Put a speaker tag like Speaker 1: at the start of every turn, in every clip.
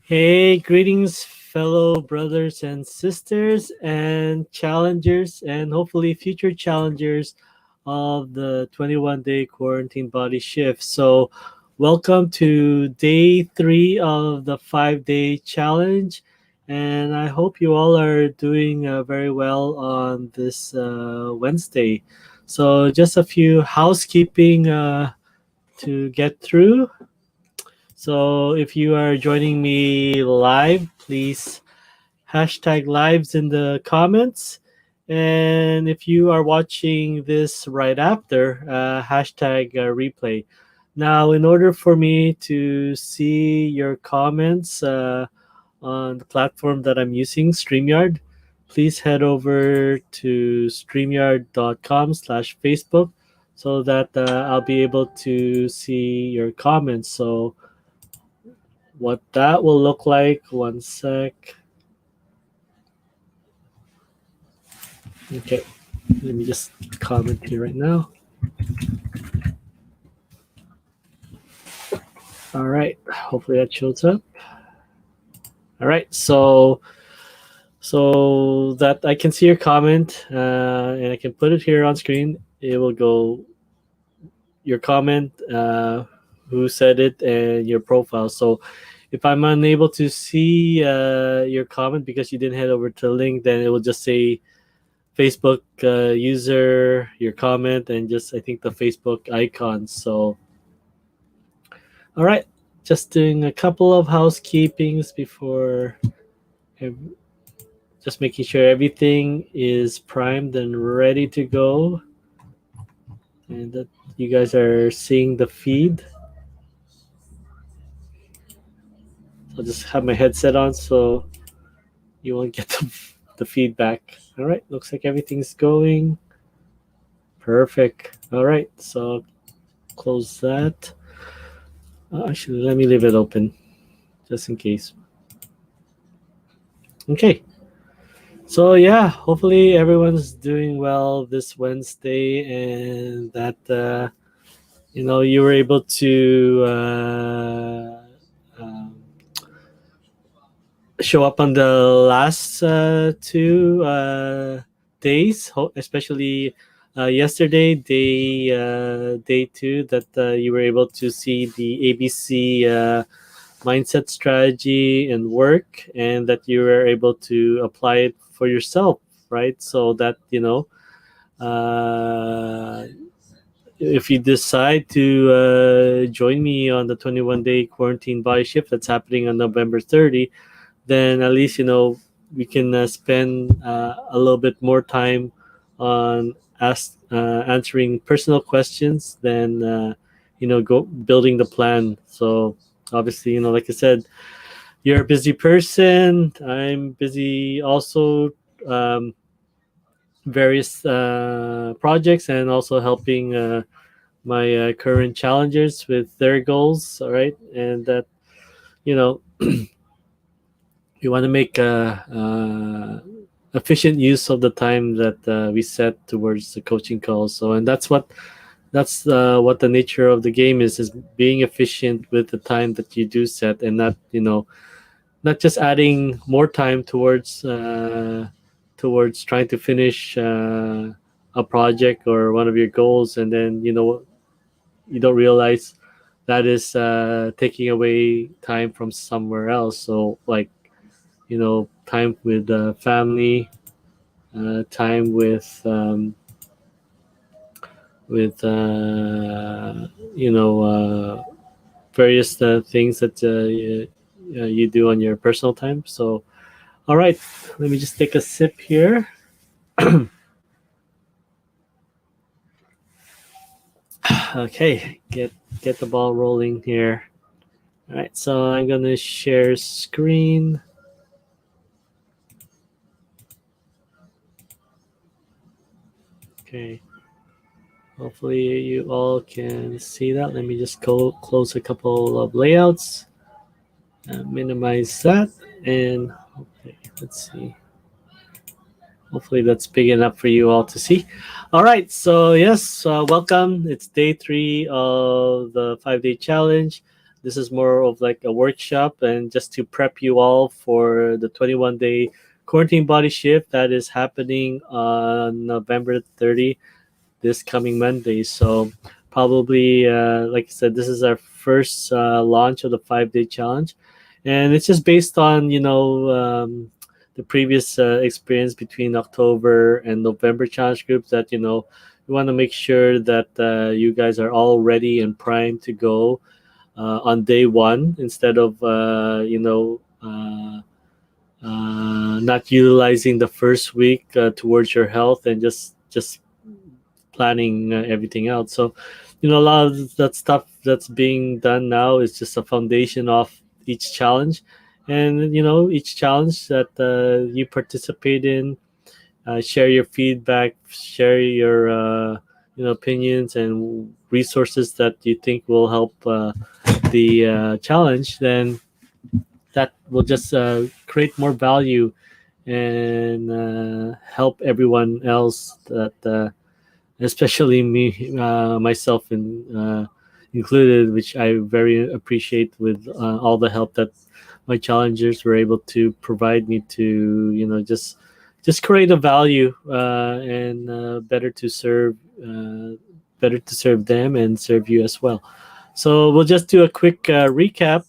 Speaker 1: Hey, greetings, fellow brothers and sisters, and challengers, and hopefully future challengers of the 21-day quarantine body shift. So, welcome to day 3 of the 5-day challenge, and I hope you all are doing very well on this Wednesday. So, just a few housekeeping to get through. So if you are joining me live, please hashtag lives in the comments. And if you are watching this right after, hashtag replay. Now, in order for me to see your comments on the platform that I'm using, StreamYard, please head over to streamyard.com/Facebook so that I'll be able to see your comments. So what that will look like. One sec. Okay, let me just comment here right now. All right, hopefully that shows up. All right, so that I can see your comment and I can put it here on screen. It will go your comment, who said it, and your profile. So if I'm unable to see your comment because you didn't head over to the link, then it will just say Facebook user, your comment, and just I think the Facebook icon. So, all right, just doing a couple of housekeepings before, just making sure everything is primed and ready to go, and that you guys are seeing the feed. I'll just have my headset on so you won't get the feedback. All right, looks like everything's going perfect. All right, so close that. Actually, let me leave it open just in case. Okay. So yeah, hopefully everyone's doing well this Wednesday, and that you were able to show up on the last 2 days, especially yesterday, day 2, that you were able to see the ABC mindset strategy and work, and that you were able to apply it for yourself, right? So that uh, if you decide to join me on the 21-day quarantine body shift that's happening on November 30, then at least we can spend a little bit more time on answering personal questions than go building the plan. So obviously, like I said, you're a busy person. I'm busy also. Various projects, and also helping my current challengers with their goals. All right, and that you know we want to make efficient use of the time that we set towards the coaching calls. So, and that's what the nature of the game is being efficient with the time that you do set, and not just adding more time towards trying to finish a project or one of your goals, and then you don't realize that is taking away time from somewhere else. So like time with family, time with various things that you do on your personal time. So all right, let me just take a sip here. Okay, get the ball rolling here. All right, so I'm gonna share screen. Okay, hopefully you all can see that. Let me just close a couple of layouts, minimize that, and okay, let's see. Hopefully that's big enough for you all to see. All right, so yes, welcome. It's day 3 of the 5-day challenge. This is more of like a workshop and just to prep you all for the 21-day quarantine body shift that is happening on November 30, this coming Monday. So probably, like I said, this is our first launch of the 5-day challenge, and it's just based on the previous experience between October and November challenge groups that we want to make sure that you guys are all ready and primed to go on day one instead of not utilizing the first week towards your health and just planning everything out. So, a lot of that stuff that's being done now is just a foundation of each challenge, and each challenge that you participate in, share your feedback, share your opinions and resources that you think will help the challenge. Then that will just create more value and help everyone else that especially me myself included, which I very appreciate with all the help that my challengers were able to provide me to just create a value and better to serve them and serve you as well. So we'll just do a quick recap.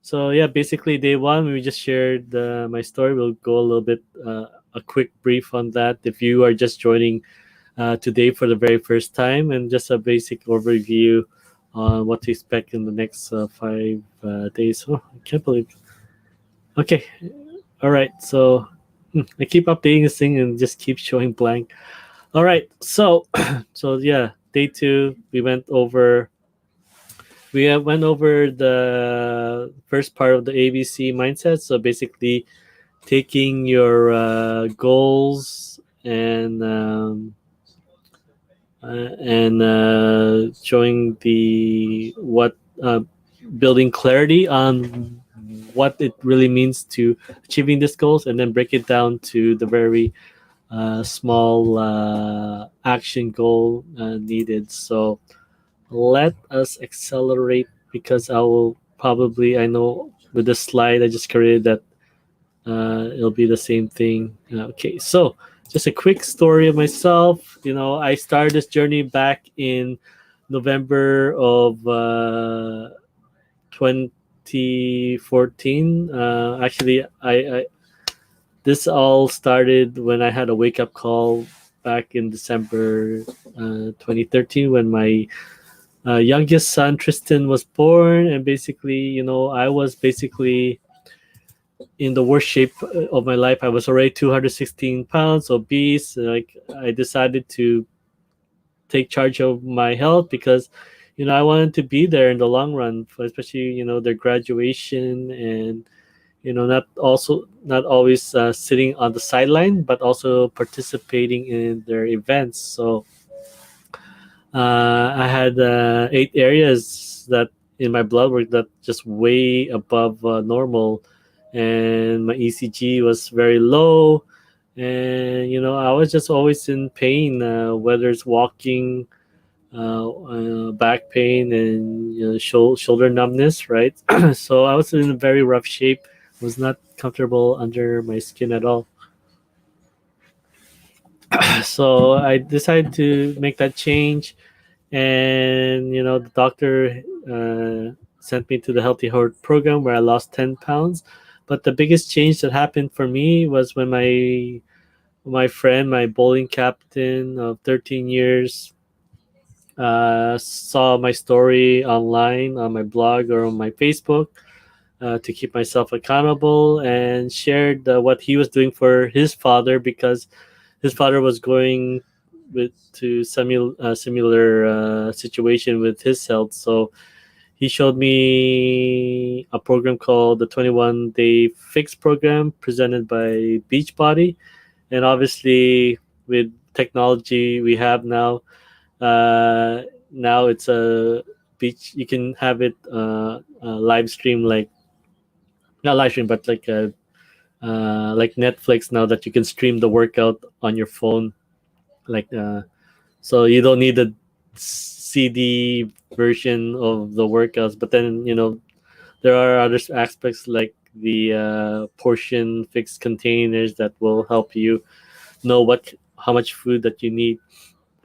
Speaker 1: So yeah, basically day one we just shared my story. We'll go a little bit a quick brief on that if you are just joining today for the very first time, and just a basic overview on what to expect in the next 5 days. Oh, I can't believe. Okay, all right. So I keep updating this thing and just keep showing blank. All right, so so yeah, day two we went over the first part of the ABC mindset. So basically, taking your goals and showing the what building clarity on what it really means to achieving these goals, and then break it down to the very small action goal needed. So let us accelerate, because I know with the slide I just created that it'll be the same thing. Okay, so just a quick story of myself. I started this journey back in November of 2014. Actually, I this all started when I had a wake up call back in December 2013, when my youngest son Tristan was born, and basically, I was basically in the worst shape of my life. I was already 216 pounds, obese. Like, I decided to take charge of my health because, I wanted to be there in the long run, especially their graduation, and not always sitting on the sideline, but also participating in their events. So I had 8 areas that in my blood work that just way above normal, and my ECG was very low, and I was just always in pain, whether it's walking, back pain, and shoulder numbness, right? So I was in a very rough shape, was not comfortable under my skin at all. So I decided to make that change, and the doctor sent me to the Healthy Heart program where I lost 10 pounds. But the biggest change that happened for me was when my friend, my bowling captain of 13 years, saw my story online on my blog or on my Facebook, to keep myself accountable, and shared what he was doing for his father, because his father was going to similar situation with his health. So he showed me a program called the 21 Day Fix program, presented by Beachbody. And obviously, with technology we have now, uh, now it's a beach. You can have it live stream, like not live stream, but like Netflix now, that you can stream the workout on your phone, like so you don't need a CD version of the workouts. But then there are other aspects like the portion fixed containers that will help you know how much food that you need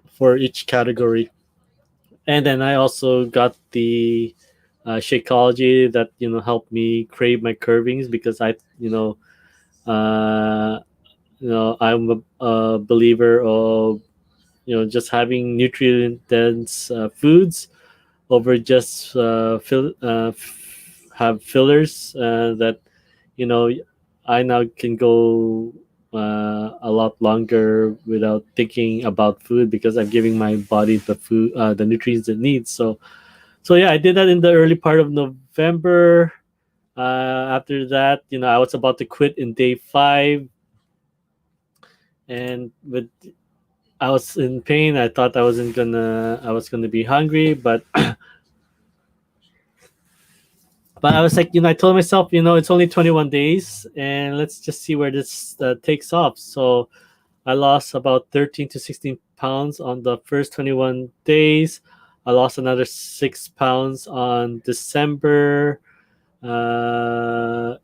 Speaker 1: for each category. And then I also got the Shakeology that helped me crave my curvings, because uh, I'm a believer of just having nutrient dense foods over just have fillers that you know I now can go a lot longer without thinking about food, because I'm giving my body the food, the nutrients it needs. So yeah, I did that in the early part of November. After that, I was about to quit in day 5, and with I was in pain. I thought I was gonna be hungry, but I was like, I told myself, it's only 21 days, and let's just see where this takes off. So I lost about 13 to 16 pounds on the first 21 days. I lost another 6 pounds on December,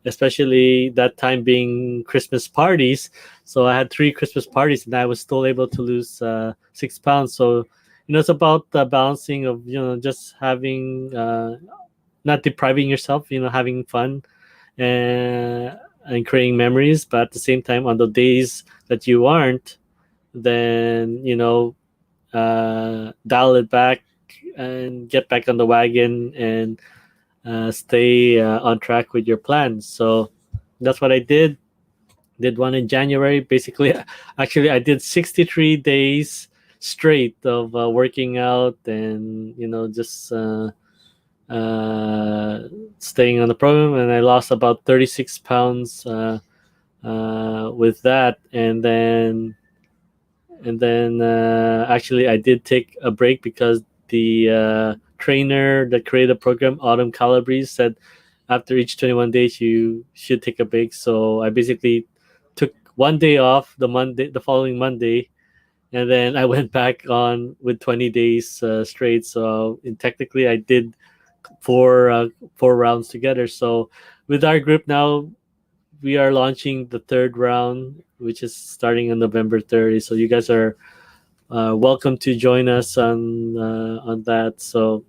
Speaker 1: especially that time being Christmas parties. So I had 3 Christmas parties, and I was still able to lose 6 pounds. So it's about the balancing of just having not depriving yourself, having fun and creating memories, but at the same time, on the days that you aren't, then dial it back and get back on the wagon and stay on track with your plans. So that's what I did one in January. Basically, actually, I did 63 days straight of working out, and just staying on the program, and I lost about 36 pounds with that. And then actually I did take a break, because the trainer that created the program, Autumn Calabrese, said after each 21 days you should take a break. So I basically took one day off, the following Monday, and then I went back on with 20 days straight. So technically I did four rounds together. So with our group now, we are launching the third round, which is starting on November 30th. So you guys are welcome to join us on that. So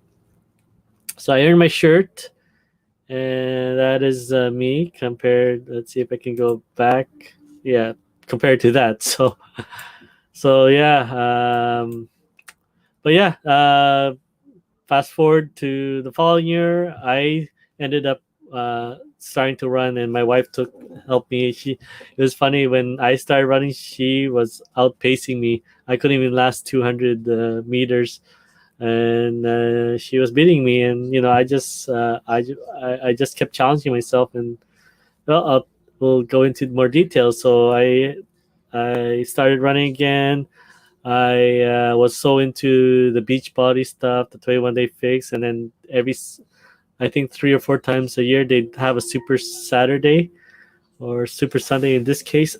Speaker 1: I earned my shirt, and that is me compared. Let's see if I can go back. Yeah, compared to that. So yeah. But yeah. Fast forward to the following year, I ended up starting to run, and my wife helped me. It was funny, when I started running, she was outpacing me. I couldn't even last 200 meters, and she was beating me. And I just kept challenging myself, and we'll go into more details. So I started running again. I was so into the beach body stuff, the 21 day fix, and then I think 3 or 4 times a year they'd have a Super Saturday or Super Sunday in this case.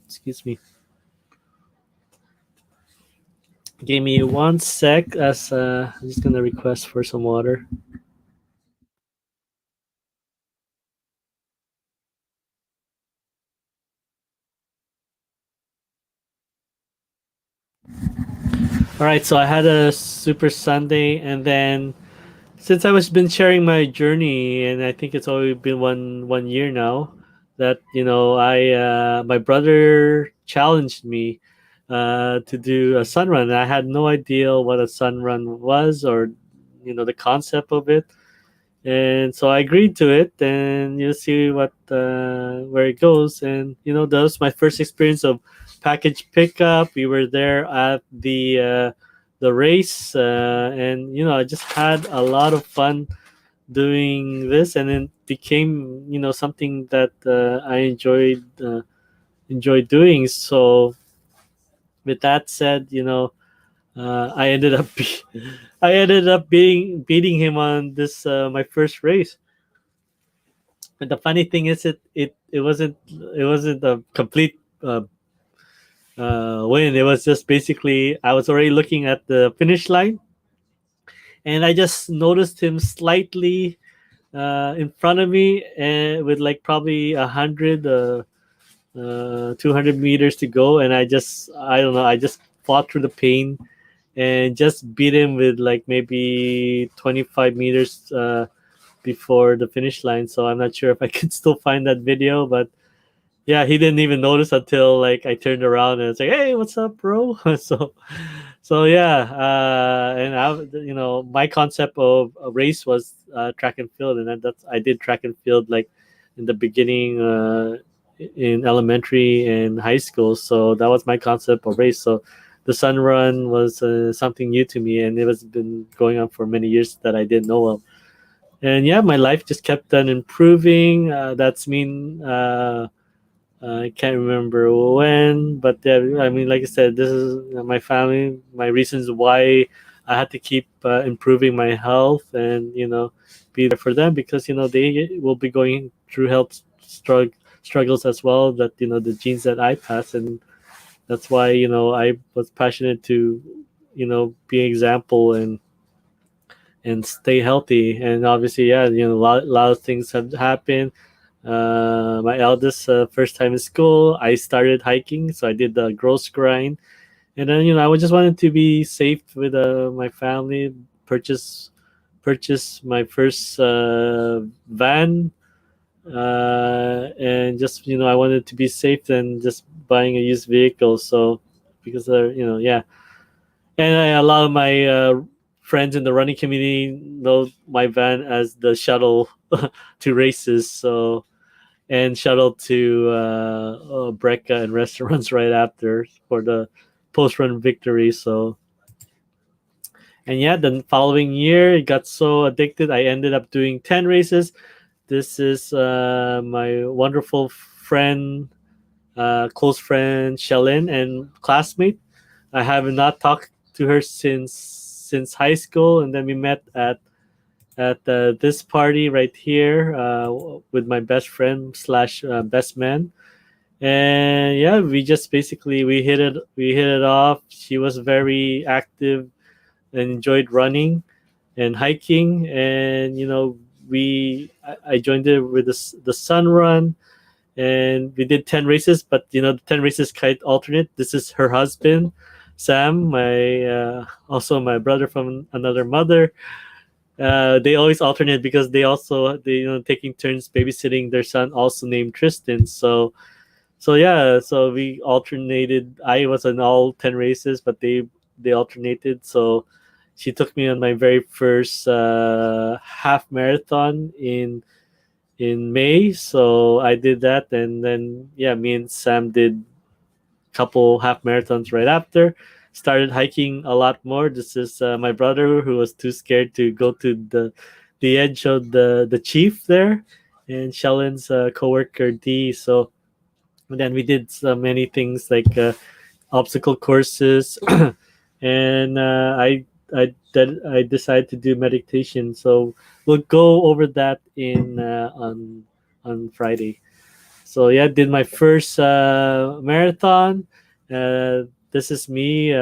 Speaker 1: Excuse me. Give me one sec, as I'm just gonna request for some water. All right, so I had a Super Sunday, and then since I was been sharing my journey, and I think it's only been one year now, that I my brother challenged me to do a sun run. I had no idea what a sun run was, or the concept of it, and so I agreed to it, and see what where it goes. And that was my first experience of package pickup. We were there at the race, and I just had a lot of fun doing this, and it became something that I enjoyed doing. So with that said, I ended up I ended up beating him on this my first race. But the funny thing is, it wasn't a complete win. It was just basically I was already looking at the finish line, and I just noticed him slightly in front of me, and with like probably 200 meters to go, and I don't know, I just fought through the pain and just beat him with like maybe 25 meters before the finish line. So I'm not sure if I could still find that video, but yeah, he didn't even notice until like I turned around and it's like, "Hey, what's up, bro?" So yeah, and my concept of a race was track and field, and that's I did track and field like in the beginning in elementary and high school. So that was my concept of race. So the Sun Run was something new to me, and it was been going on for many years that I didn't know of. And yeah, my life just kept on improving. That's mean. I can't remember when, but I mean, like I said, this is my family, my reasons why I had to keep improving my health, and be there for them, because they will be going through health struggles as well. That the genes that I pass, and that's why I was passionate to be an example and stay healthy. And obviously, yeah, a lot of things have happened. My eldest first time in school, I started hiking, so I did the gross grind, and then I just wanted to be safe with my family. Purchase my first van, and just I wanted to be safe than just buying a used vehicle. So because yeah, and a lot of my friends in the running community know my van as the shuttle to races. So and shuttle to Brecca and restaurants right after for the post run victory. So, and yeah, the following year, it got so addicted, I ended up doing 10 races. This is my wonderful friend, close friend, Shelin, and classmate. I have not talked to her since high school, and then we met at this party right here with my best friend slash best man. And yeah, we just basically we hit it off. She was very active and enjoyed running and hiking, and I joined her with the Sun Run, and we did 10 races. But the 10 races quite alternate. This is her husband, Sam, my also my brother from another mother. They always alternate because they taking turns babysitting their son, also named Tristan. So yeah, so we alternated. I was in all 10 races, but they alternated. So she took me on my very first half marathon in May. So I did that, and then yeah, me and Sam did a couple half marathons right after. Started hiking a lot more. This is my brother, who was too scared to go to the edge of the chief there, and Shellen's coworker D. So and then we did so many things like obstacle courses, and I decided to do meditation. So we'll go over that in on Friday. So yeah, did my first marathon. This is me,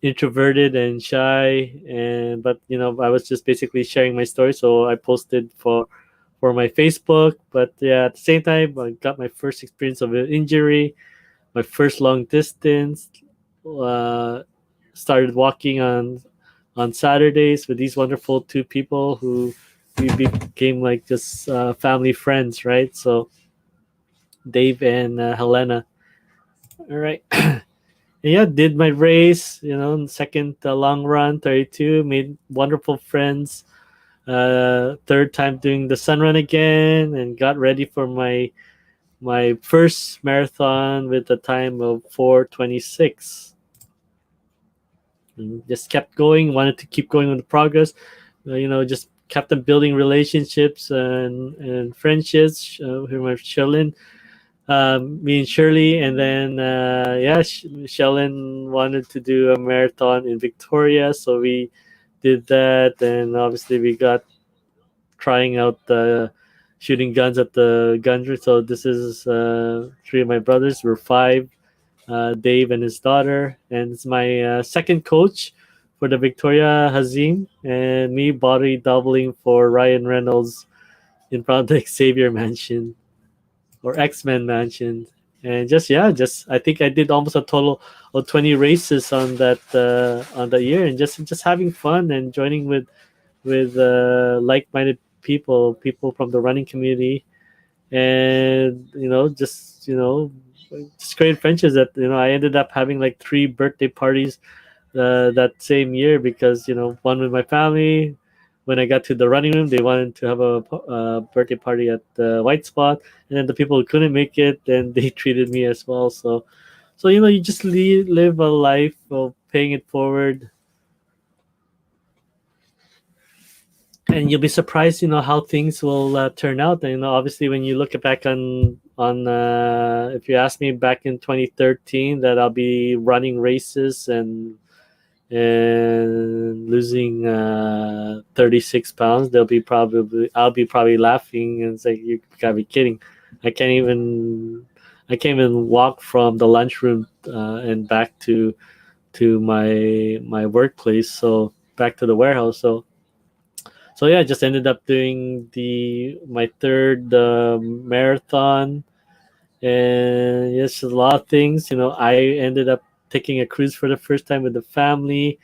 Speaker 1: introverted and shy, and but I was just basically sharing my story. So I posted for my Facebook. But yeah, at the same time, I got my first experience of an injury, my first long distance. Uh, Started walking on Saturdays with these wonderful two people who we became like just family friends, right? So Dave and Helena. All right. Yeah, did my race, second long run, 32, made wonderful friends. Third time doing the Sun Run again, and got ready for my first marathon with a time of 4:26. And just kept going, wanted to keep going with the progress. Just kept on building relationships and friendships with my Sherlyn, me and Shirley, and then yeah, Shellen wanted to do a marathon in Victoria, so we did that, and obviously we got trying out the shooting guns at the gun range. So this is three of my brothers. We're five. Dave and his daughter, and it's my second coach for the Victoria Hazim, and me body doubling for Ryan Reynolds in front of the Xavier Mansion or X-Men Mansion. And just yeah, just I think I did almost a total of 20 races on that year, and just having fun and joining with like-minded people from the running community, and just great friendships that I ended up having like three birthday parties that same year, because one with my family. When I got to the running room, they wanted to have a birthday party at the White Spot, and then the people who couldn't make it, then they treated me as well. So you just live a life of paying it forward, and you'll be surprised, how things will turn out. And obviously, when you look back on if you ask me back in 2013 that I'll be running races and losing 36 pounds, I'll be probably laughing and say, you gotta be kidding. i can't even I can't even walk from the lunchroom and back to my workplace, so back to the warehouse. So yeah, I just ended up doing the my third marathon, and yes, a lot of things. I ended up taking a cruise for the first time with the family,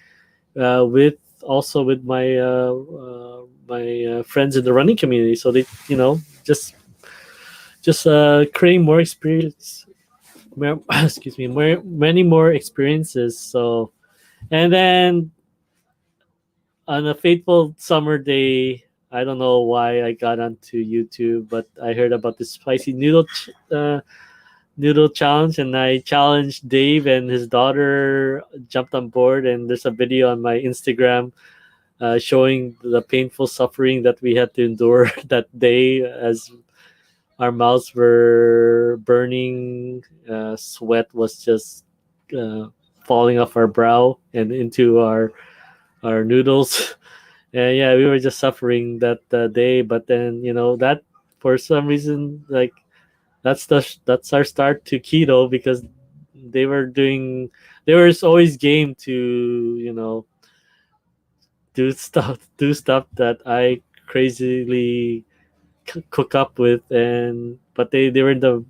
Speaker 1: with also with my friends in the running community. So they, just creating more experience, excuse me, many more experiences. So, and then on a fateful summer day, I don't know why I got onto YouTube, but I heard about this spicy noodle challenge, and I challenged Dave, and his daughter jumped on board. And there's a video on my Instagram showing the painful suffering that we had to endure that day, as our mouths were burning, sweat was just uh, falling off our brow and into our noodles. And yeah, we were just suffering that day. But then that, for some reason, like, that's our start to keto, because they were doing they were always game to do stuff that I crazily cook up with. And but they were in the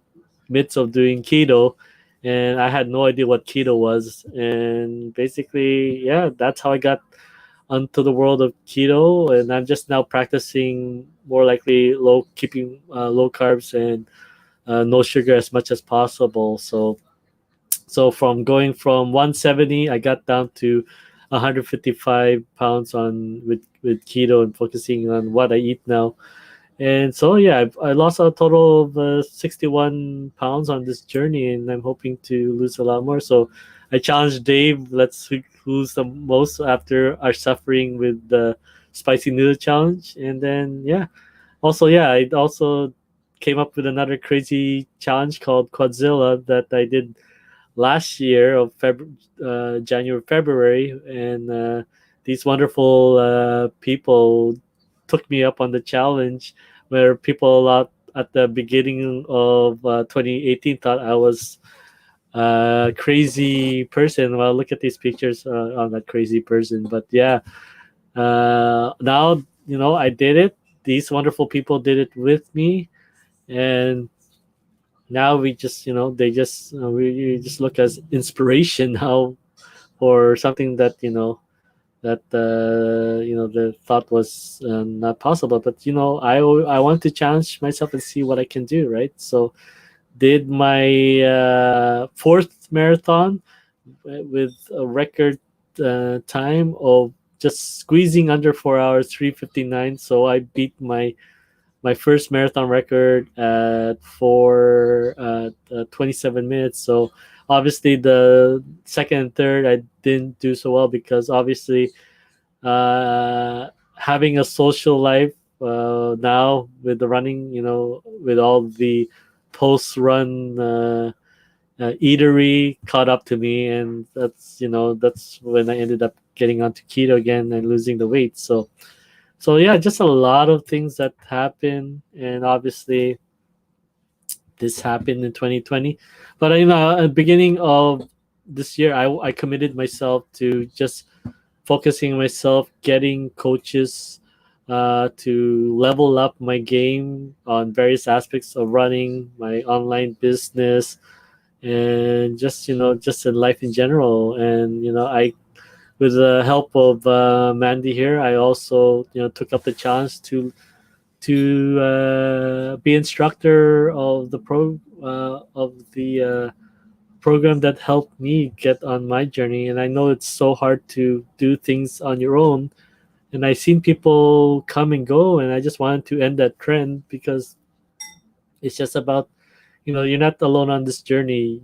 Speaker 1: midst of doing keto, and I had no idea what keto was. And basically, yeah, that's how I got onto the world of keto, and I'm just now practicing more likely keeping low carbs and no sugar as much as possible. So from going from 170, I got down to 155 pounds on with keto, and focusing on what I eat now. And so yeah, I lost a total of 61 pounds on this journey, and I'm hoping to lose a lot more. So I challenged Dave, let's lose the most after our suffering with the spicy noodle challenge. And then yeah, also yeah, I also came up with another crazy challenge called Quadzilla that I did last year of January, February. And these wonderful people took me up on the challenge, where people a lot at the beginning of 2018 thought I was a crazy person. Well, look at these pictures. I'm that crazy person, but yeah, now I did it. These wonderful people did it with me, and now we just they just we just look as inspiration now for something that the thought was not possible. But I want to challenge myself and see what I can do, right? So did my fourth marathon with a record time of just squeezing under 4 hours, 3:59. So I beat my first marathon record at 27 minutes. So obviously the second and third I didn't do so well, because obviously having a social life now with the running, with all the post run eatery caught up to me. And that's when I ended up getting onto keto again and losing the weight. So yeah, just a lot of things that happen. And obviously this happened in 2020. But at the beginning of this year, I committed myself to just focusing on myself, getting coaches to level up my game on various aspects of running my online business, and just just in life in general. And I, with the help of Mandy here, I also took up the challenge to be instructor of the program that helped me get on my journey. And I know it's so hard to do things on your own, and I've seen people come and go, and I just wanted to end that trend, because it's just about, you're not alone on this journey.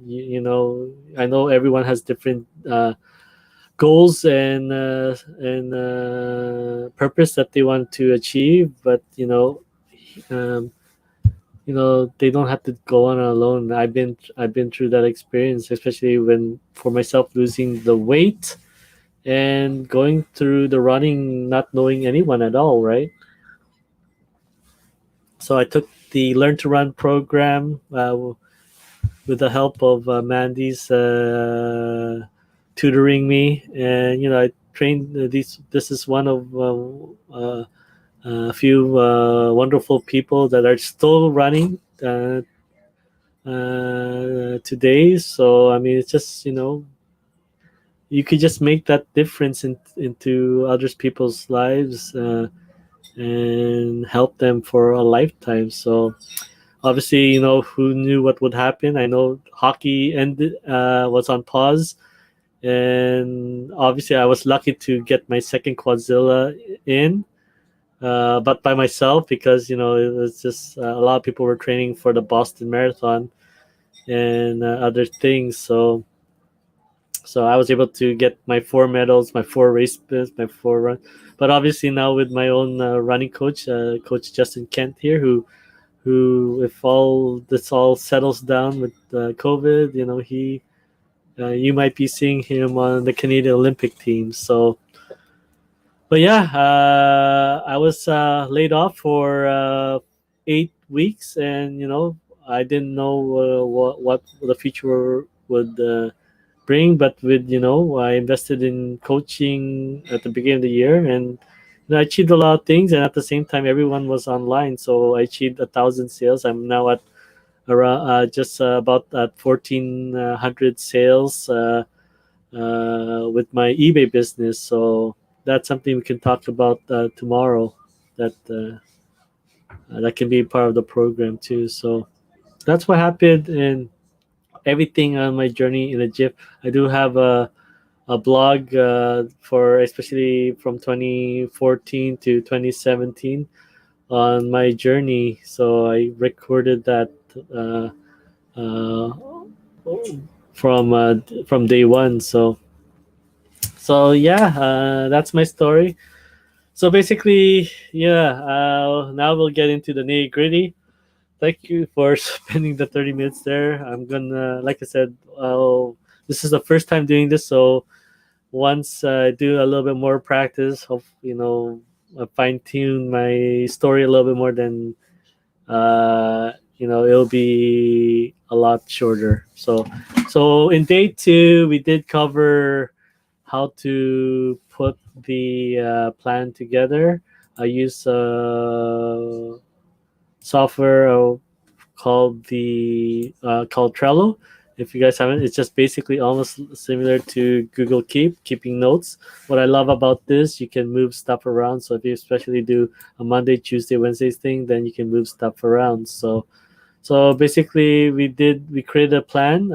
Speaker 1: I know everyone has different goals and purpose that they want to achieve, but um, they don't have to go on alone. I've been through that experience, especially when for myself, losing the weight and going through the running, not knowing anyone at all, right? So I took the Learn to Run program with the help of Mandy's tutoring me, and I trained these. This is one of a few wonderful people that are still running today. So I mean, it's just you could just make that difference into others people's lives, and help them for a lifetime. So obviously, who knew what would happen? I know hockey ended, was on pause, and obviously I was lucky to get my second Quadzilla in, but by myself, because it was just a lot of people were training for the Boston Marathon and other things. So I was able to get my four medals, my four race bits, my four run. But obviously now with my own running coach, Coach Justin Kent here, who if all this all settles down with COVID, he you might be seeing him on the Canadian Olympic team. So, but yeah, I was laid off for 8 weeks, and I didn't know what the future would bring. But with I invested in coaching at the beginning of the year, and I achieved a lot of things. And at the same time, everyone was online, so I achieved 1,000 sales. I'm now at around just about at 1,400 sales with my eBay business. So that's something we can talk about tomorrow. That can be part of the program too. So that's what happened, and everything on my journey in Egypt. I do have a blog for especially from 2014 to 2017 on my journey. So I recorded that uh, from day one. So yeah, that's my story. So basically, yeah. Now we'll get into the nitty gritty. Thank you for spending the 30 minutes there. I'm gonna, like I said, this is the first time doing this, so once I do a little bit more practice, hope fine tune my story a little bit more, then it'll be a lot shorter. So in day two, we did cover how to put the plan together. I use software called Trello. If you guys haven't, it's just basically almost similar to Google Keep, keeping notes. What I love about this, you can move stuff around. So if you especially do a Monday, Tuesday, Wednesday thing, then you can move stuff around. So basically, we created a plan.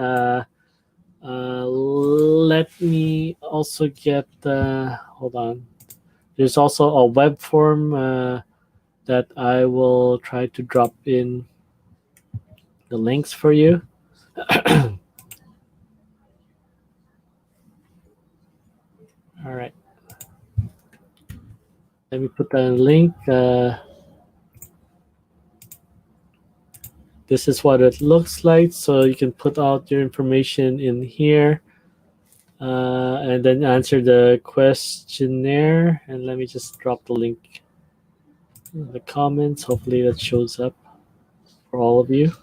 Speaker 1: Let me also get hold on. There's also a web form that I will try to drop in the links for you. All right. Let me put that in a link. This is what it looks like. So you can put out your information in here, and then answer the questionnaire. And let me just drop the link in the comments. Hopefully that shows up for all of you.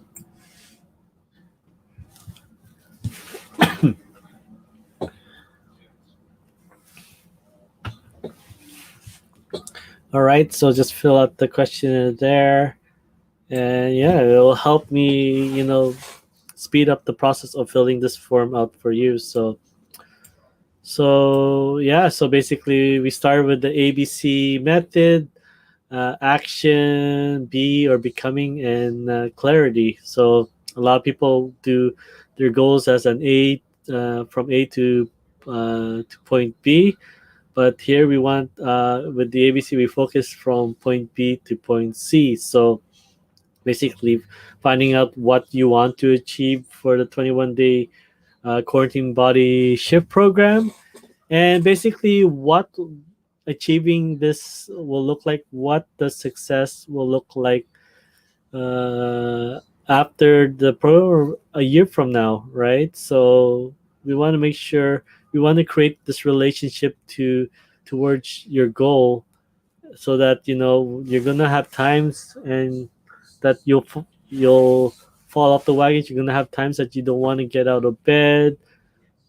Speaker 1: All right, so just fill out the questionnaire there, and yeah, it will help me, speed up the process of filling this form out for you. So yeah, so basically we start with the ABC method, action, be or becoming, and clarity. So a lot of people do their goals as an A, from A to point B, but here we want, with the ABC we focus from point B to point C. So basically finding out what you want to achieve for the 21-day quarantine body shift program, and basically what achieving this will look like, what the success will look like uh, after the pro a year from now, right? So we want to make sure, we want to create this relationship towards your goal, so that you're gonna have times and that you'll fall off the wagon. You're gonna have times that you don't want to get out of bed,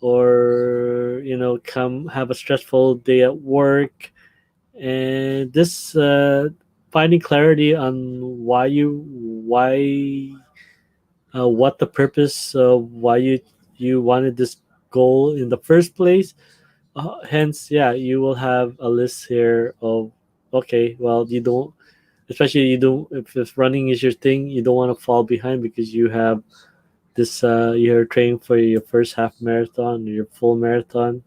Speaker 1: or come have a stressful day at work, and this finding clarity on why what the purpose of why you wanted this goal in the first place. Hence, yeah, you will have a list here of, okay, well, you don't, especially you don't, if running is your thing, you don't want to fall behind because you have this you're training for your first half marathon or your full marathon.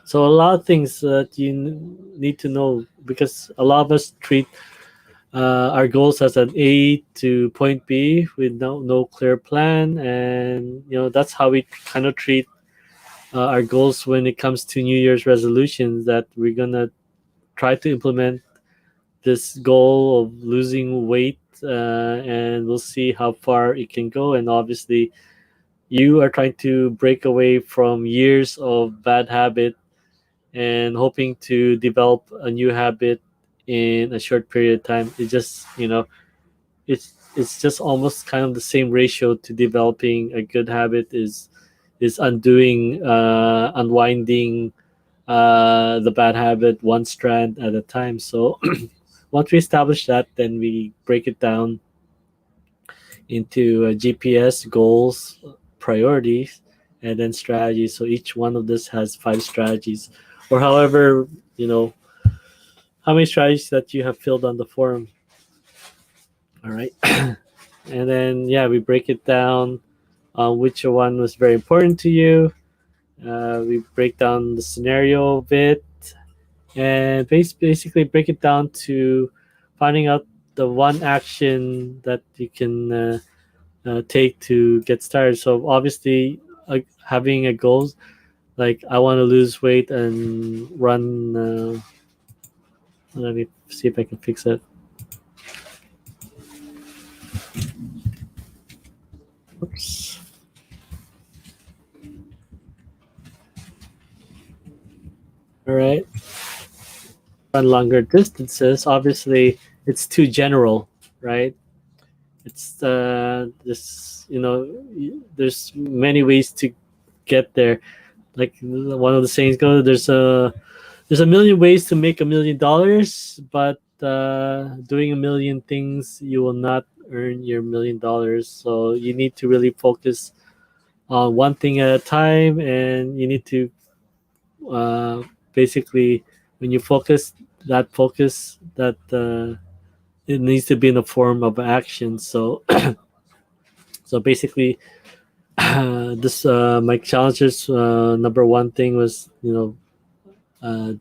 Speaker 1: So a lot of things that you need to know, because a lot of us treat our goals as an A to point B with no clear plan, and that's how we kind of treat our goals when it comes to New Year's resolutions, that we're gonna try to implement this goal of losing weight, and we'll see how far it can go. And obviously, you are trying to break away from years of bad habit and hoping to develop a new habit in a short period of time. It just, it's just almost kind of the same ratio to developing a good habit is unwinding the bad habit one strand at a time. So once we establish that, then we break it down into GPS goals, priorities, and then strategies. So each one of this has 5 strategies, or however, you know how many strategies that you have filled on the forum. All right. And then, yeah, we break it down on which one was very important to you. We break down the scenario a bit, and basically break it down to finding out the one action that you can take to get started. So obviously, having a goal like, I want to lose weight and run. Let me see if I can fix it. Oops. All right. Run longer distances. Obviously, it's too general, right? It's this. There's many ways to get there. Like one of the sayings goes, there's a million ways to make $1 million, but doing a million things, you will not earn your $1 million. So you need to really focus on one thing at a time, and you need to uh, basically, when you focus that it needs to be in the form of action. So so basically, this my challenges, number one thing was,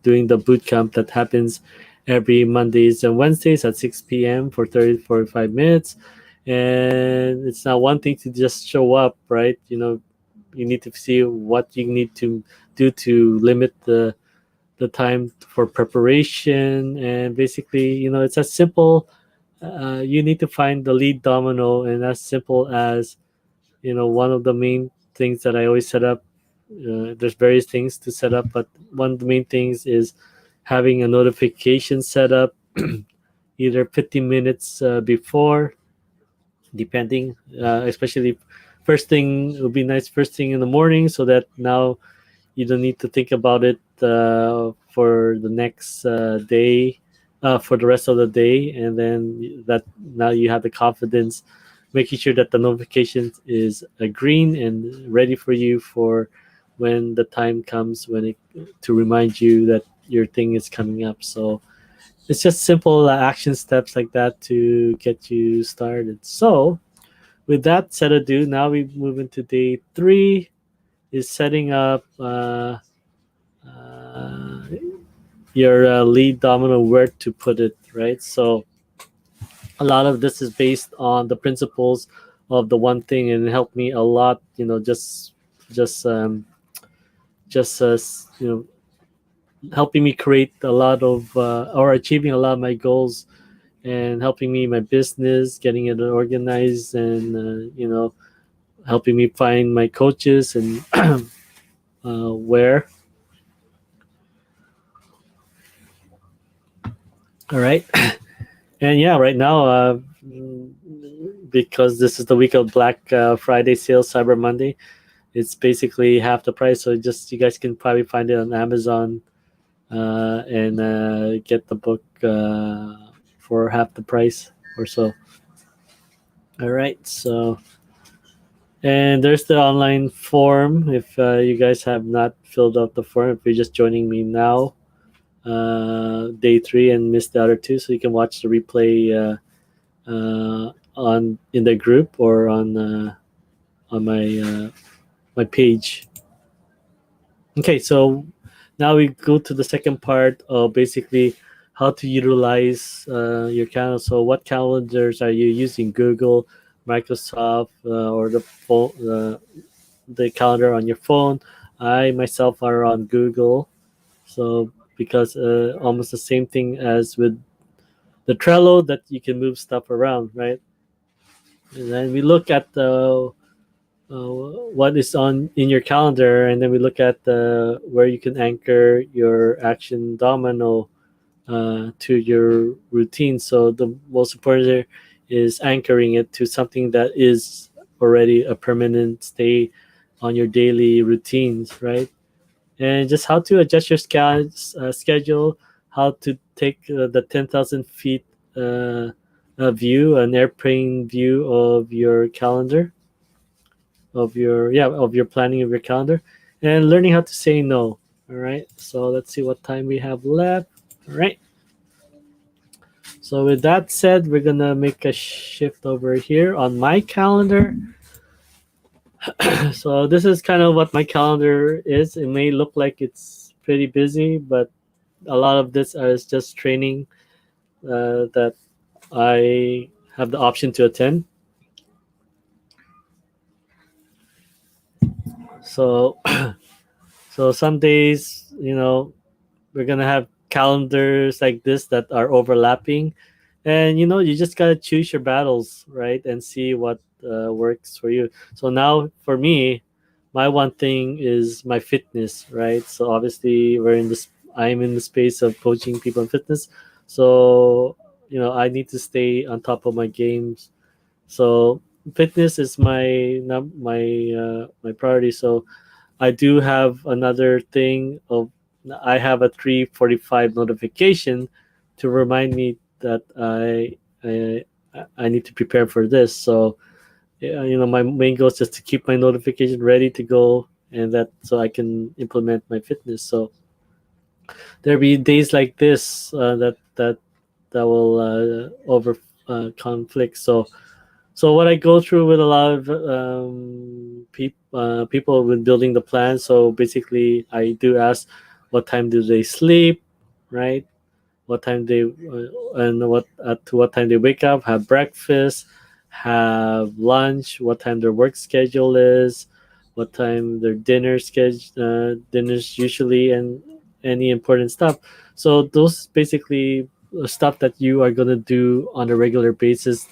Speaker 1: doing the boot camp that happens every Mondays and Wednesdays at 6 p.m. for 30 to 45 minutes. And it's not one thing to just show up, right? You need to see what you need to do to limit the time for preparation. And basically, it's as simple. You need to find the lead domino, and as simple as, one of the main things that I always set up. There's various things to set up, but one of the main things is having a notification set up, either 15 minutes before, depending. Especially first thing, it would be nice first thing in the morning, so that now you don't need to think about it for the next day. for the rest of the day, and then that now you have the confidence, making sure that the notification is green and ready for you for when the time comes when it to remind you that your thing is coming up. So it's just simple action steps like that to get you started. So with that said ado, now we move into day 3, is setting up uh, your lead domino, where to put it, right? So a lot of this is based on the principles of the one thing, and it helped me a lot, just just helping me create a lot of or achieving a lot of my goals, and helping me my business, getting it organized, and helping me find my coaches and where. All right. And yeah, right now, because this is the week of Black Friday sale, Cyber Monday, it's basically half the price. So just you guys can probably find it on Amazon, and get the book for half the price or so. All right. So, and there's the online form. If you guys have not filled out the form, if you're just joining me now, day 3, and missed the other 2, so you can watch the replay on in the group or on my page. Okay, so now we go to the second part of basically how to utilize your calendar. So what calendars are you using? Google, Microsoft, or the calendar on your phone? I myself are on Google, so because almost the same thing as with the Trello, that you can move stuff around, right? And then we look at the what is on in your calendar, and then we look at where you can anchor your action domino to your routine. So the most important there is anchoring it to something that is already a permanent stay on your daily routines, right? And just how to adjust your schedule, how to take the 10,000 feet view, an airplane view of your calendar, of your planning of your calendar, and learning how to say no. All right, so let's see what time we have left. All right, so with that said, we're gonna make a shift over here on my calendar. So this is kind of what my calendar is. It may look like it's pretty busy, but a lot of this is just training that I have the option to attend. So so some days, we're gonna have calendars like this that are overlapping, and you just gotta choose your battles, right, and see what works for you. So now for me, my one thing is my fitness, right? So obviously I'm in the space of coaching people in fitness, so I need to stay on top of my games. So fitness is my priority. So I do have another thing of I have a 3:45 notification to remind me that I I need to prepare for this. So yeah, my main goal is just to keep my notification ready to go, and that so I can implement my fitness. So there'll be days like this that will over conflict. So what I go through with a lot of people when building the plan. So basically, I do ask, what time do they sleep, right? What time they and what to what time they wake up, have breakfast, have lunch, what time their work schedule is, what time their dinners usually, and any important stuff. So those basically stuff that you are gonna do on a regular basis,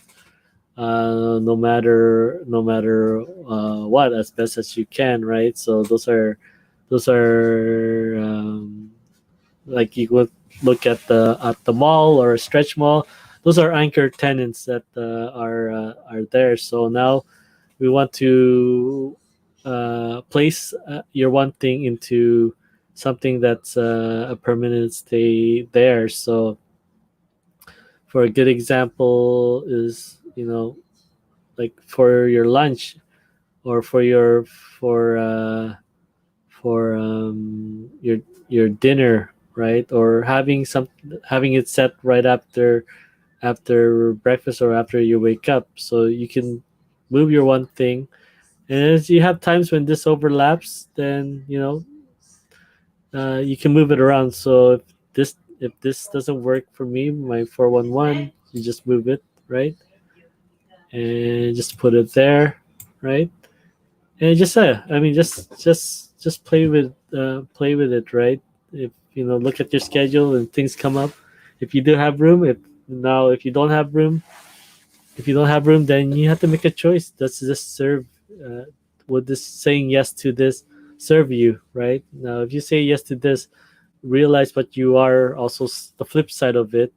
Speaker 1: no matter what, as best as you can, right? So those are like you would look at the mall or a stretch mall. Those are anchor tenants that are there. So now we want to place your one thing into something that's a permanent stay there. So For a good example is, like for your lunch, or for your dinner, right? Or having it set right after breakfast or after you wake up, so you can move your one thing. And as you have times when this overlaps, then you can move it around. So if this doesn't work for me, my 411, you just move it, right? And just put it there, right? And just play with it, right? If look at your schedule and things come up. If you do have room, if you don't have room, then you have to make a choice. Does this serve? Uh, would this saying yes to this serve you, right? Now, if you say yes to this, realize what you are also the flip side of it.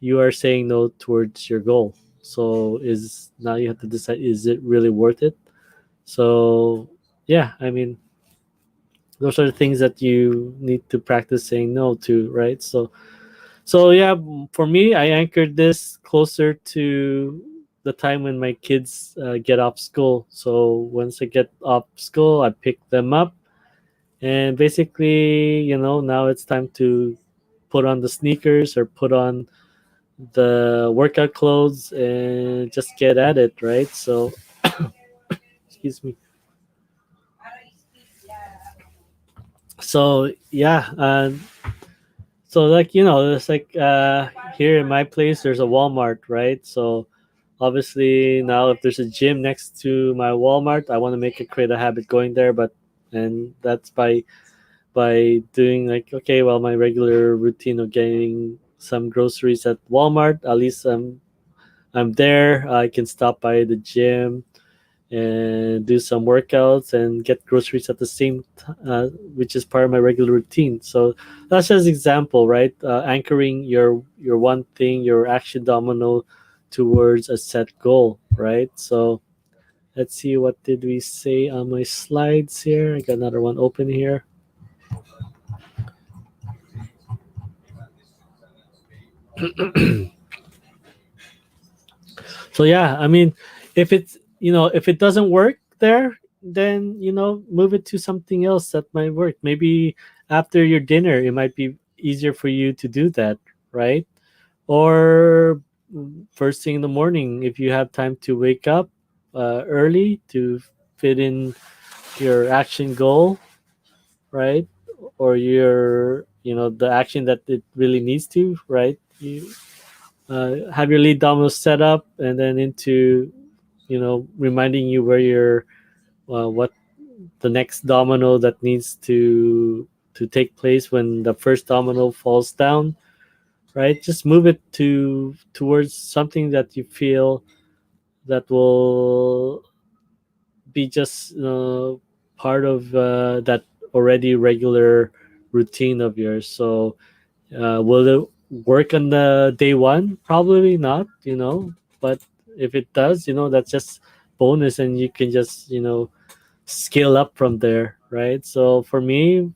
Speaker 1: You are saying no towards your goal. So is now you have to decide: is it really worth it? So yeah, those are the things that you need to practice saying no to, right? So yeah, for me, I anchored this closer to the time when my kids get off school. So once I get off school, I pick them up, and basically, now it's time to put on the sneakers or put on the workout clothes and just get at it, right? So, excuse me. So yeah, so like it's like here in my place, there's a Walmart, right? So obviously now if there's a gym next to my Walmart, I want to create a habit going there. But and that's by doing like, okay, well, my regular routine of getting some groceries at Walmart. At least I'm there. I can stop by the gym and do some workouts and get groceries at the same which is part of my regular routine. So that's just example, right? Anchoring your one thing, your action domino towards a set goal, right? So let's see, what did we say on my slides here? I got another one open here. So yeah, if it doesn't work there, then move it to something else that might work. Maybe after your dinner, it might be easier for you to do that, right? Or first thing in the morning, if you have time to wake up early to fit in your action goal, right? Or the action that it really needs to, right? You have your lead dominoes set up, and then into reminding you where you're what the next domino that needs to take place when the first domino falls down, right? Just move it towards something that you feel that will be just part of that already regular routine of yours. So will it work on the day one? Probably not, but if it does, that's just bonus, and you can just scale up from there, right? So for me,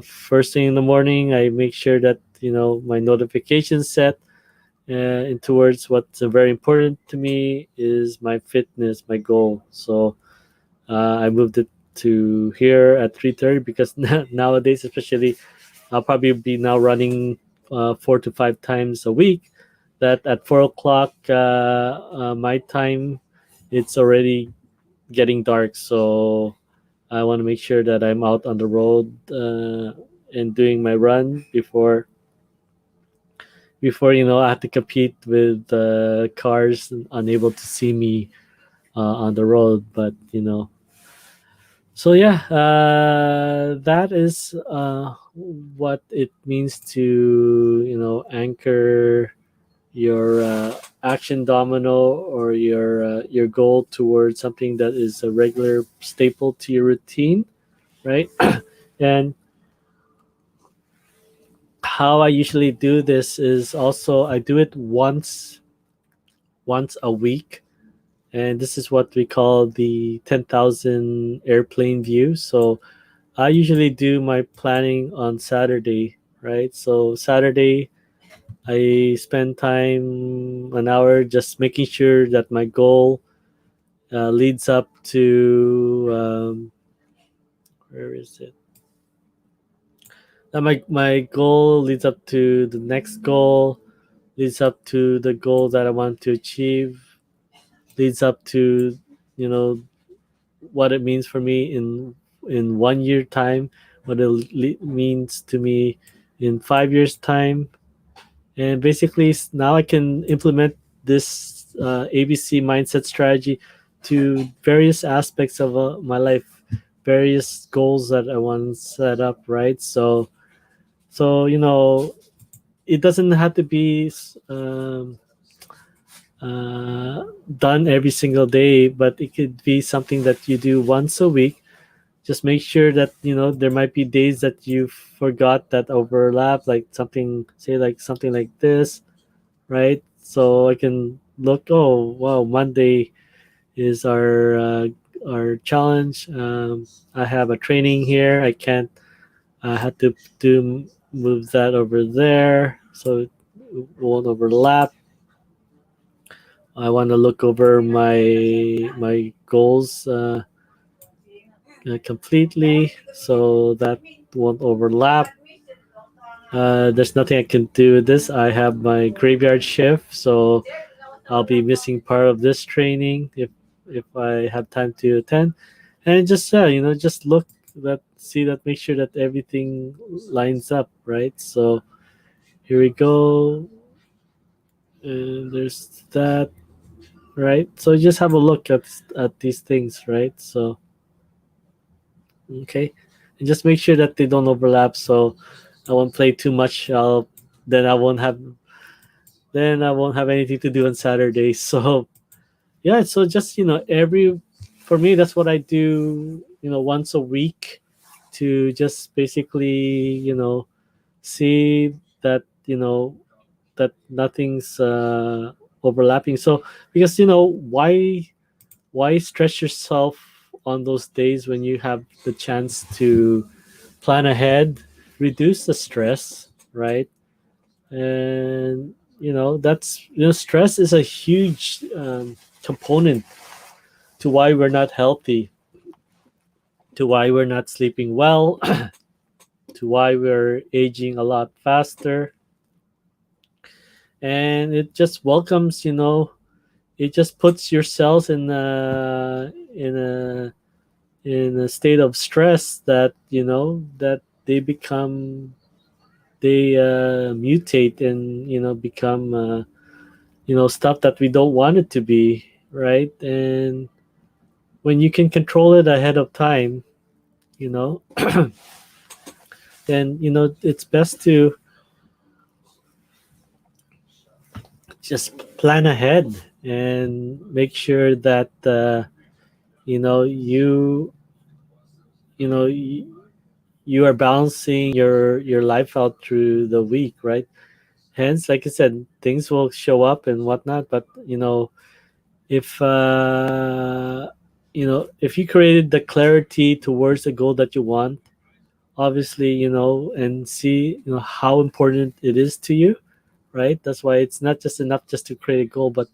Speaker 1: first thing in the morning, I make sure that my notifications set, and towards what's very important to me is my fitness, my goal. So I moved it to here at 3:30 because nowadays, especially, I'll probably be now running 4 to 5 times a week. That at 4 o'clock my time, it's already getting dark. So I want to make sure that I'm out on the road and doing my run before I have to compete with cars unable to see me on the road. But so yeah, that is what it means to anchor your action domino, or your goal towards something that is a regular staple to your routine, right? And how I usually do this is also I do it once a week, and this is what we call the 10,000 airplane view. So I usually do my planning on Saturday, right? So Saturday, I spend time an hour just making sure that my goal leads up to where is it? My goal leads up to the next goal, leads up to the goal that I want to achieve, leads up to you know what it means for me in 1 year time, what it means to me in 5 years time, and basically now I can implement this ABC mindset strategy to various aspects of my life, various goals that I want to set up, right? So it doesn't have to be uh, done every single day, but it could be something that you do once a week. Just make sure that there might be days that you forgot that overlap, like something, say like something like this, right? So I can look. Oh wow, Monday is our challenge. I have a training here. I can't. I had to do move that over there, so it won't overlap. I want to look over my goals completely, so that won't overlap. There's nothing I can do with this. I have my graveyard shift, so I'll be missing part of this training if I have time to attend. And just just look that see that make sure that everything lines up, right? So here we go. And there's that, right? So just have a look at these things, right? So okay, and just make sure that they don't overlap. So I won't play too much. Then I won't have then I won't have anything to do on Saturday. So yeah, so just every for me that's what I do. Once a week to just basically see that that nothing's overlapping. So because why stress yourself on those days when you have the chance to plan ahead, reduce the stress, right? And that's stress is a huge component to why we're not healthy, to why we're not sleeping well, to why we're aging a lot faster. And it just welcomes, it just puts your cells in a state of stress that that they become they mutate and become stuff that we don't want it to be, right? And when you can control it ahead of time, you know then it's best to just plan ahead and make sure that you know you you know you, you are balancing your life out through the week, right? Hence, like I said, things will show up and whatnot, but if if you created the clarity towards the goal that you want, obviously, and see how important it is to you, right? That's why it's not just enough just to create a goal, but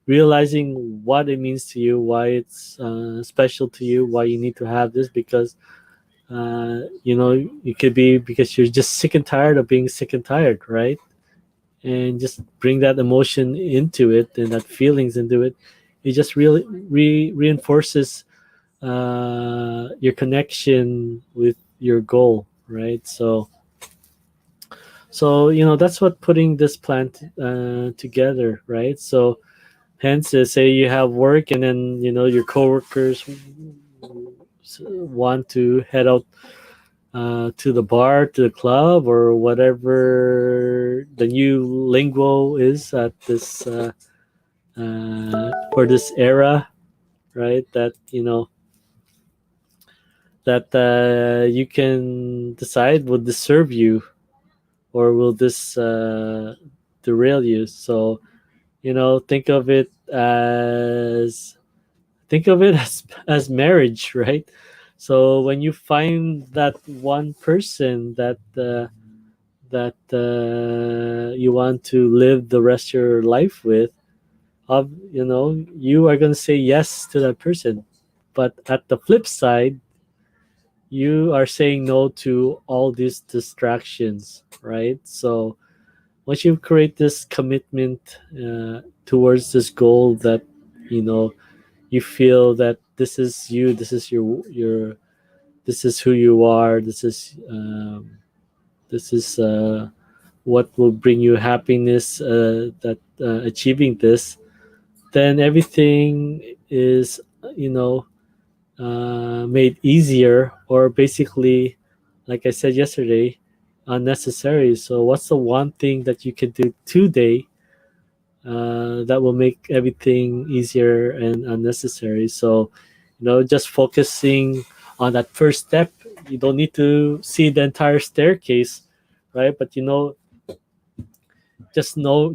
Speaker 1: realizing what it means to you, why it's special to you, why you need to have this, because it could be because you're just sick and tired of being sick and tired, right? And just bring that emotion into it and that feelings into it. It just really reinforces your connection with your goal, right? So that's what putting this plan together, right? So hence, say you have work, and then your coworkers want to head out to the bar, to the club, or whatever the new lingo is at this for this era, right? That that you can decide will this serve you or will this derail you. So think of it as marriage, right? So when you find that one person that you want to live the rest of your life with, you are going to say yes to that person. But at the flip side, you are saying no to all these distractions, right? So once you create this commitment towards this goal that you know you feel that this is you, this is your this is who you are, this is what will bring you happiness, that achieving this, then everything is you know made easier, or basically, like I said yesterday, unnecessary. So what's the one thing that you can do today that will make everything easier and unnecessary? So just focusing on that first step. You don't need to see the entire staircase, right? But just know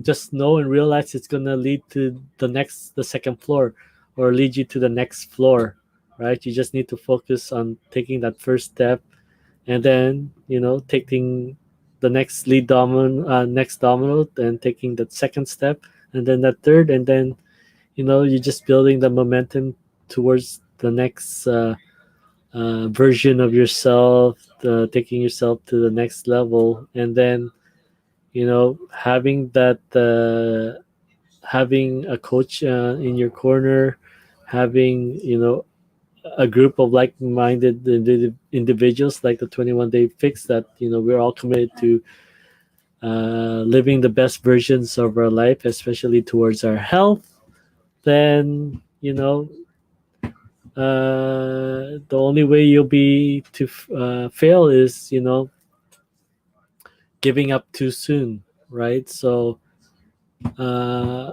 Speaker 1: and realize it's gonna lead to the second floor, or lead you to the next floor, right? You just need to focus on taking that first step, and then taking the next domino, and taking that second step, and then that third, and then you're just building the momentum towards the next version of yourself, taking yourself to the next level. And then having a coach in your corner, having a group of like-minded individuals, like the 21 day fix, that we're all committed to living the best versions of our life, especially towards our health. Then the only way you'll be to fail is giving up too soon, right? So uh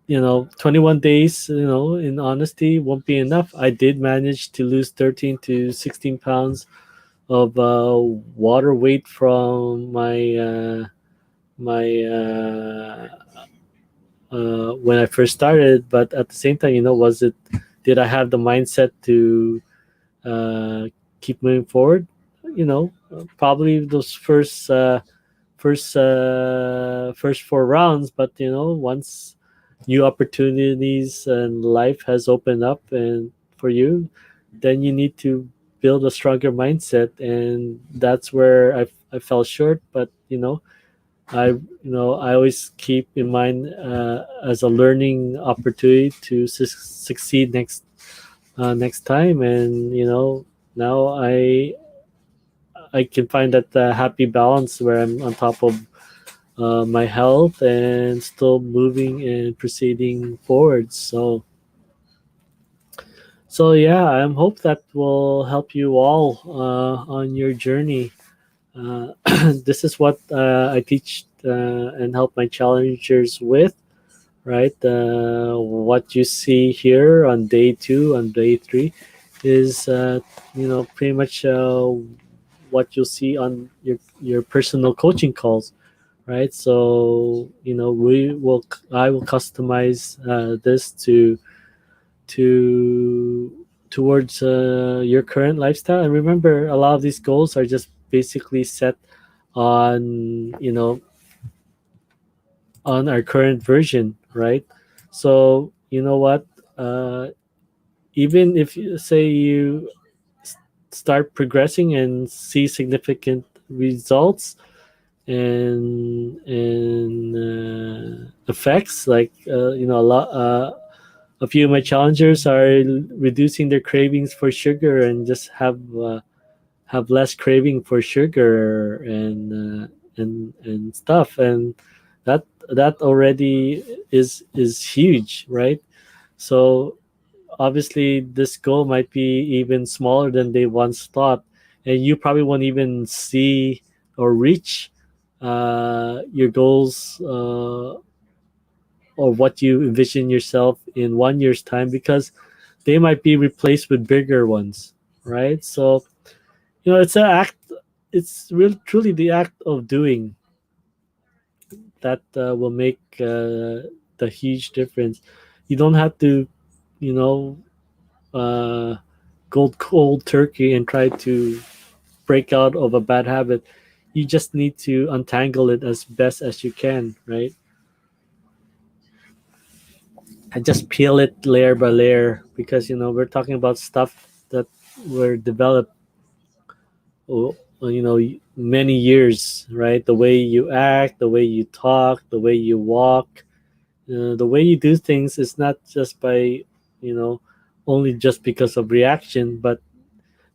Speaker 1: 21 days, in honesty, won't be enough. I did manage to lose 13 to 16 pounds of water weight from my when I first started. But at the same time, did I have the mindset to uh, keep moving forward? Probably those first 4 rounds. But once new opportunities and life has opened up and for you, then you need to build a stronger mindset, and that's where I fell short. But I always keep in mind as a learning opportunity to succeed next time. And now I can find that happy balance where I'm on top of my health and still moving and proceeding forward. So yeah, I hope that will help you all on your journey. This is what I teach and help my challengers with, right? What you see here on day 2, on day 3, is pretty much what you'll see on your personal coaching calls, right? So I will customize this towards your current lifestyle. And remember, a lot of these goals are just basically set on on our current version, right? So you know what, even if you say you start progressing and see significant results and effects, like a few of my challengers are reducing their cravings for sugar and just have less craving for sugar and stuff. And that already is huge, right? So obviously this goal might be even smaller than they once thought, and you probably won't even see or reach your goals, or what you envision yourself in 1 year's time, because they might be replaced with bigger ones, right? So it's really truly the act of doing that will make the huge difference. You don't have to you know go cold turkey and try to break out of a bad habit. you just need to untangle it as best as you can, right? And just peel it layer by layer, because we're talking about stuff that were developed, many years, right? The way you act, the way you talk, the way you walk, the way you do things is not just by, you know only just because of reaction, but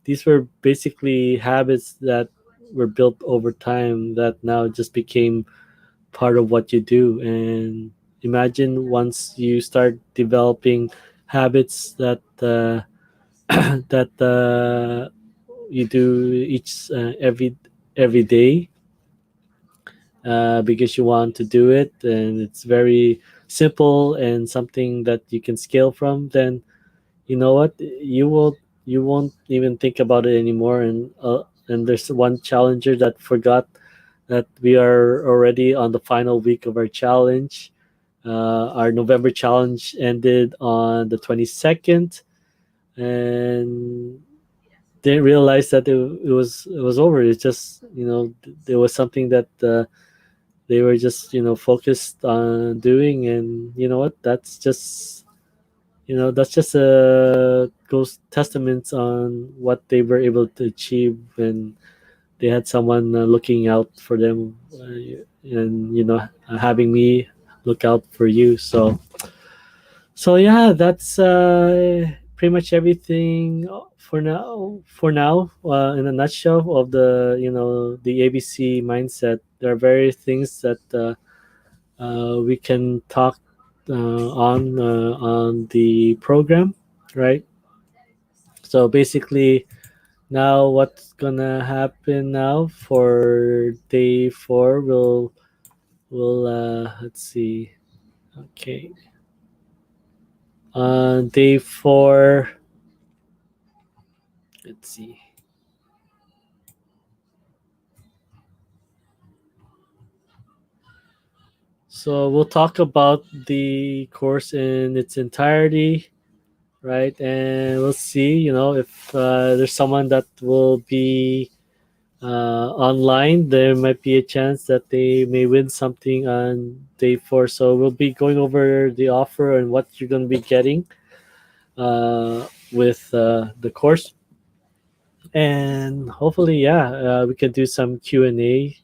Speaker 1: these were basically habits that were built over time that now just became part of what you do. And imagine once you start developing habits that that you do each every day, because you want to do it, and it's very simple and something that you can scale from, then you know what, you won't even think about it anymore. And there's one challenger that forgot that we are already on the final week of our challenge. Our November challenge ended on the 22nd, and didn't realize that it was over. It's just, there was something that they were just, focused on doing. And you know what, that's just a goes testaments on what they were able to achieve, and they had someone looking out for them, and having me look out for you. So yeah, that's pretty much everything for now. In a nutshell of the ABC mindset, there are various things that we can talk on the program, right? So basically, now what's gonna happen now for day four? We'll let's see. Okay, on day four, let's see. So we'll talk about the course in its entirety, right? And we'll see, if there's someone that will be online, there might be a chance that they may win something on day four. So we'll be going over the offer and what you're going to be getting with the course, and hopefully, yeah, we can do some Q&A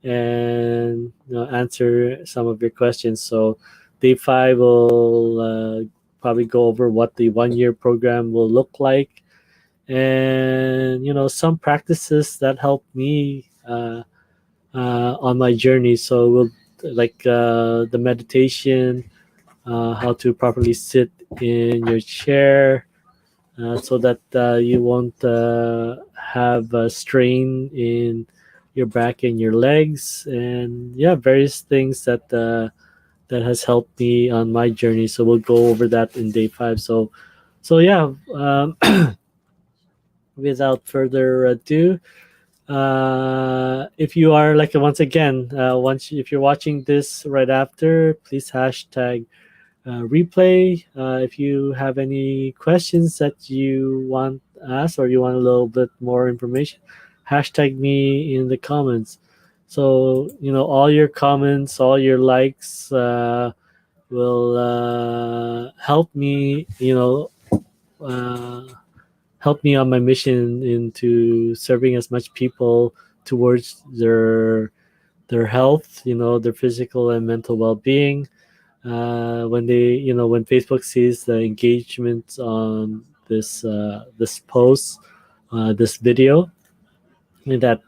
Speaker 1: and answer some of your questions. So day five will probably go over what the 1 year program will look like, and some practices that help me on my journey. So we'll, like, the meditation, how to properly sit in your chair, so that you won't have a strain in your back and your legs, and yeah, various things that has helped me on my journey. So we'll go over that in day five. So yeah, without further ado, if you are, like, once again, if you're watching this right after, please hashtag replay. If you have any questions that you want asked, or you want a little bit more information, hashtag me in the comments. So all your comments, all your likes will help me, uh, help me on my mission into serving as much people towards their health, their physical and mental well-being. When Facebook sees the engagement on this post, this video, and that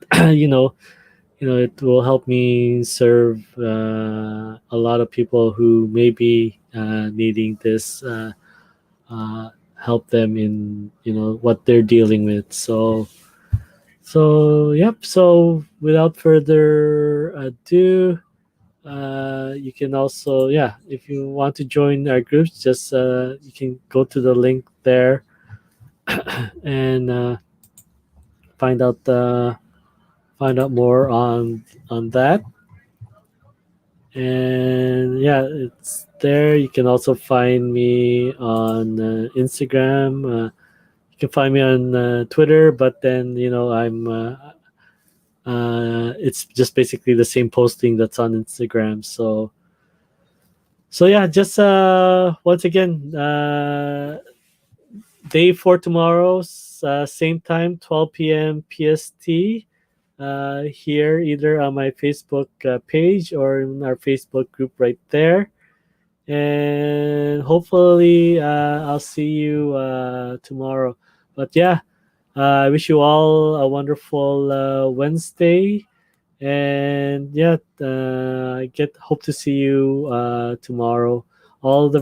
Speaker 1: it will help me serve a lot of people who may be needing this, help them in what they're dealing with. So yep. So without further ado, you can also, yeah, if you want to join our groups, just you can go to the link there and find out more on that. And yeah, it's there. You can also find me on Instagram. You can find me on Twitter, but then I'm It's just basically the same posting that's on Instagram. So yeah, just once again, day for tomorrow, same time, 12 p.m. PST. Here, either on my Facebook page or in our Facebook group right there. And hopefully, I'll see you tomorrow. But yeah, I wish you all a wonderful Wednesday. And yeah, hope to see you tomorrow. All the